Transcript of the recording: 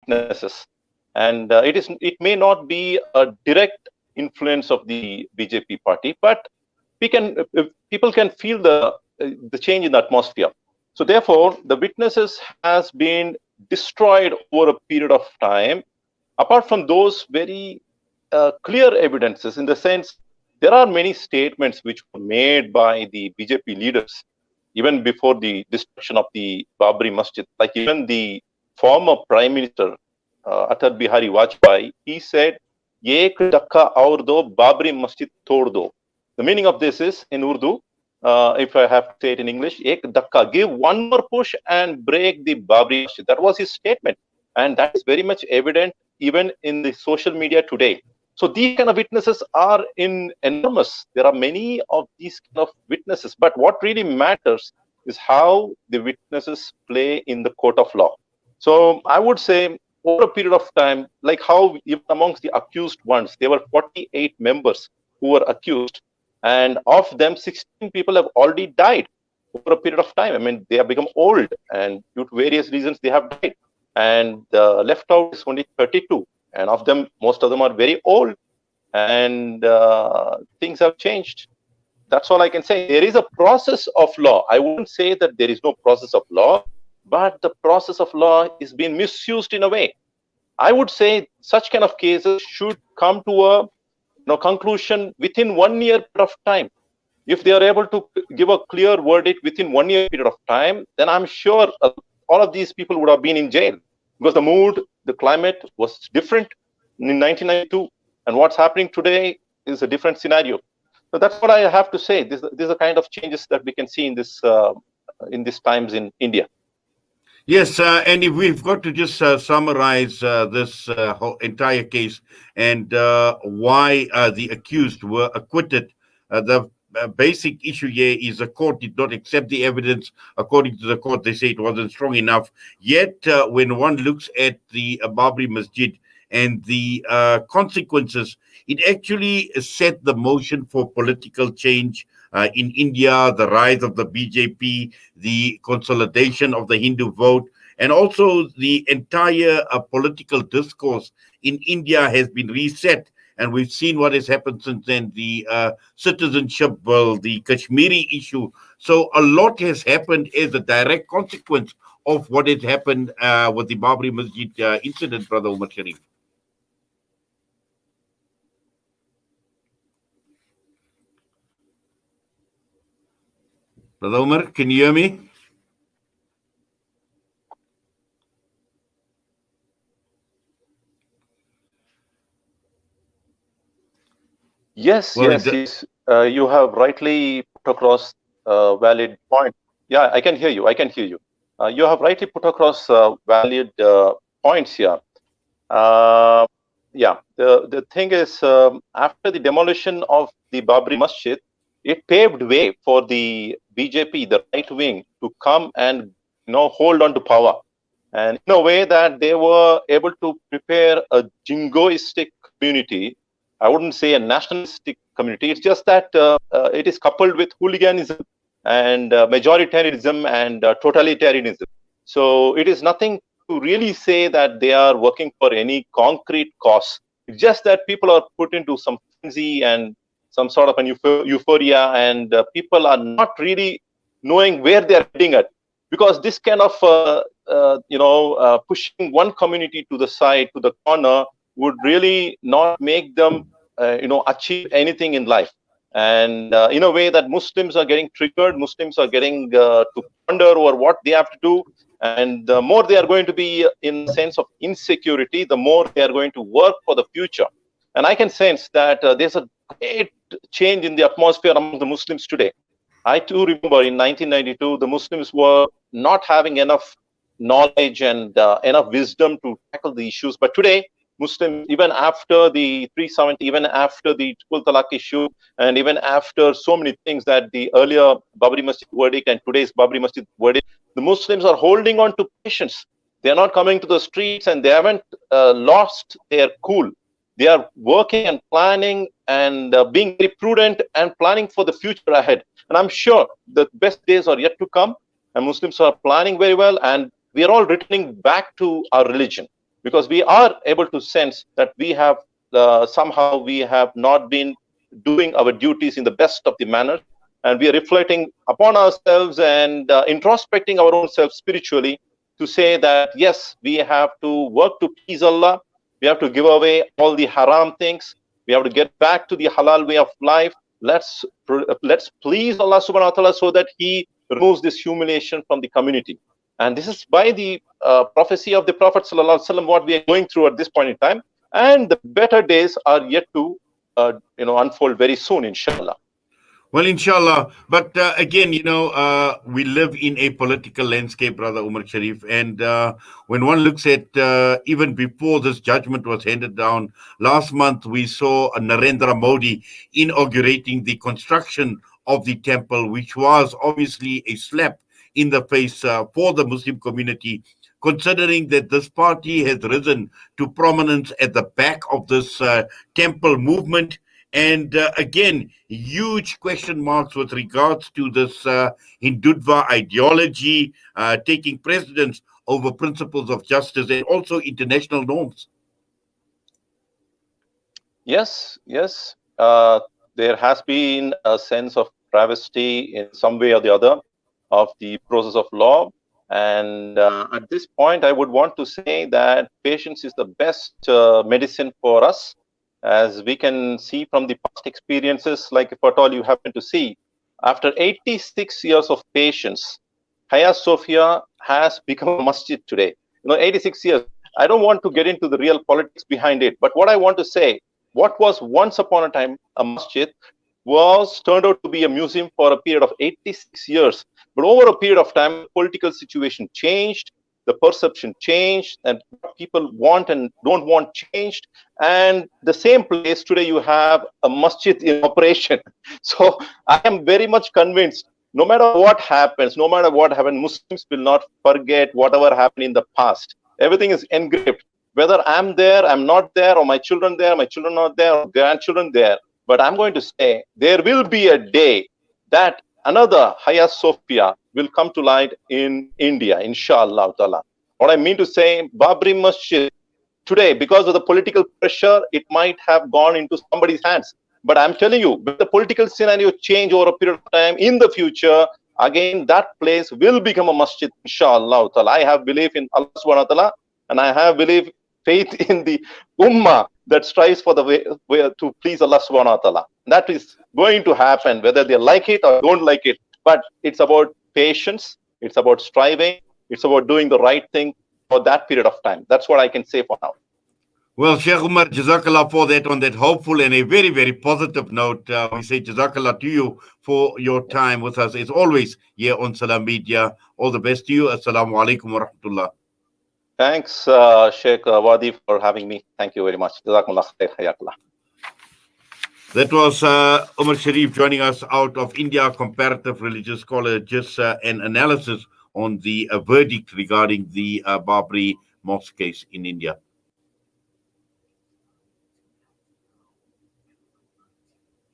witnesses, and it may not be a direct influence of the BJP party, but people can feel the change in the atmosphere. So therefore, the witnesses has been destroyed over a period of time. Apart from those very clear evidences, in the sense there are many statements which were made by the BJP leaders even before the destruction of the Babri Masjid. Like even the former Prime Minister Atal Bihari Vajpayee, he said, "Ek dhakka aur do, Babri Masjid tod do." The meaning of this is in Urdu, if I have to say it in English, "Ek dhakka, give one more push and break the Babri Masjid." That was his statement, and that is very much evident even in the social media today. So these kind of witnesses are enormous. There are many of these kind of witnesses, but what really matters is how the witnesses play in the court of law. So I would say over a period of time, like how even amongst the accused ones, there were 48 members who were accused, and of them, 16 people have already died over a period of time. I mean, they have become old, and due to various reasons, they have died. And left out is only 32. And of them, most of them are very old, and things have changed. That's all I can say. There is a process of law. I wouldn't say that there is no process of law, but the process of law is being misused in a way. I would say such kind of cases should come to a conclusion within 1 year of time. If they are able to give a clear verdict within 1 year period of time, then I'm sure all of these people would have been in jail, because the mood, the climate was different in 1992, and what's happening today is a different scenario. So that's what I have to say. These are the kind of changes that we can see in these times in India. Yes, and if we've got to just summarize this whole entire case and why the accused were acquitted, the basic issue here is the court did not accept the evidence. According to the court, they say it wasn't strong enough. Yet, when one looks at the Babri Masjid and the consequences, it actually set the motion for political change in India, the rise of the BJP, the consolidation of the Hindu vote, and also the entire political discourse in India has been reset. And we've seen what has happened since then, the citizenship bill, the Kashmiri issue. So a lot has happened as a direct consequence of what has happened with the Babri Masjid incident, Brother Omar Sharif. Brother Omar, can you hear me? Yes, Well, yes, yes. You have rightly put across a valid point. Yeah, I can hear you. I can hear you. You have rightly put across valid points here. Uh, yeah, the thing is, after the demolition of the Babri Masjid, it paved way for the BJP, the right wing, to come and hold on to power, and in a way that they were able to prepare a jingoistic community. I wouldn't say a nationalistic community. It's just that it is coupled with hooliganism and majoritarianism and totalitarianism. So it is nothing to really say that they are working for any concrete cause. It's just that people are put into some frenzy and some sort of an euphoria, and people are not really knowing where they are heading at, because this kind of pushing one community to the side, to the corner, would really not make them achieve anything in life. And in a way that Muslims are getting triggered, Muslims are getting to ponder over what they have to do, and the more they are going to be in a sense of insecurity, the more they are going to work for the future. And I can sense that there's a great change in the atmosphere among the Muslims today. I too remember in 1992, the Muslims were not having enough knowledge and enough wisdom to tackle the issues. But today, Muslims, even after the 370, even after the Triple Talaq issue, and even after so many things that the earlier Babri Masjid verdict and today's Babri Masjid verdict, the Muslims are holding on to patience. They are not coming to the streets, and they haven't lost their cool. They are working and planning and being very prudent and planning for the future ahead. And I'm sure the best days are yet to come, and Muslims are planning very well, and we are all returning back to our religion. because we are able to sense that we have somehow we have not been doing our duties in the best of the manners, and we are reflecting upon ourselves and introspecting our own self spiritually to say that yes, we have to work to please Allah. We have to give away all the haram things. We have to get back to the halal way of life. Let's please Allah subhanahu wa ta'ala so that He removes this humiliation from the community. And this is by the prophecy of the Prophet sallallahu alaihi wasallam what we are going through at this point in time. And the better days are yet to unfold very soon, inshallah. Well, inshallah. But again, we live in a political landscape, Brother Omar Sharif. And when one looks at even before this judgment was handed down, last month we saw Narendra Modi inaugurating the construction of the temple, which was obviously a slap in the face for the Muslim community, considering that this party has risen to prominence at the back of this temple movement. And again, huge question marks with regards to this Hindutva ideology taking precedence over principles of justice and also international norms. Yes. There has been a sense of travesty in some way or the other of the process of law. And at this point, I would want to say that patience is the best medicine for us. As we can see from the past experiences, like if at all you happen to see, after 86 years of patience, Hagia Sophia has become a masjid today. 86 years. I don't want to get into the real politics behind it, but what I want to say, what was once upon a time a masjid was turned out to be a museum for a period of 86 years. But over a period of time, the political situation changed, the perception changed, and what people want and don't want changed. And the same place today, you have a masjid in operation. So I am very much convinced, no matter what happens, Muslims will not forget whatever happened in the past. Everything is engraved. Whether I'm there, I'm not there, or my children not there, or grandchildren there. But I'm going to say there will be a day that another Hagia Sophia will come to light in India, inshallah ta'ala. What I mean to say, Babri Mosque today, because of the political pressure, it might have gone into somebody's hands. But I'm telling you, when the political scenario change over a period of time in the future, again, that place will become a masjid, inshallah ta'ala. I have belief in Allah subhanahu wa ta'ala, and I have faith in the ummah that strives for the way to please Allah subhanahu wa ta'ala. That is going to happen, whether they like it or don't like it. But it's about patience, it's about striving, it's about doing the right thing for that period of time. That's what I can say for now. Well, Sheikh Umar, Jazakallah for that on that hopeful and a very, very positive note. We say Jazakallah to you for your time with us as always here on Salam Media. All the best to you. Assalamu alaikum wa rahmatullah. Thanks, Sheikh Wadee, for having me. Thank you very much. Jazakumullah khair. Hayakallah. That was Omar Sharif joining us out of India, comparative religious scholar, just an analysis on the verdict regarding the Babri Mosque case in India.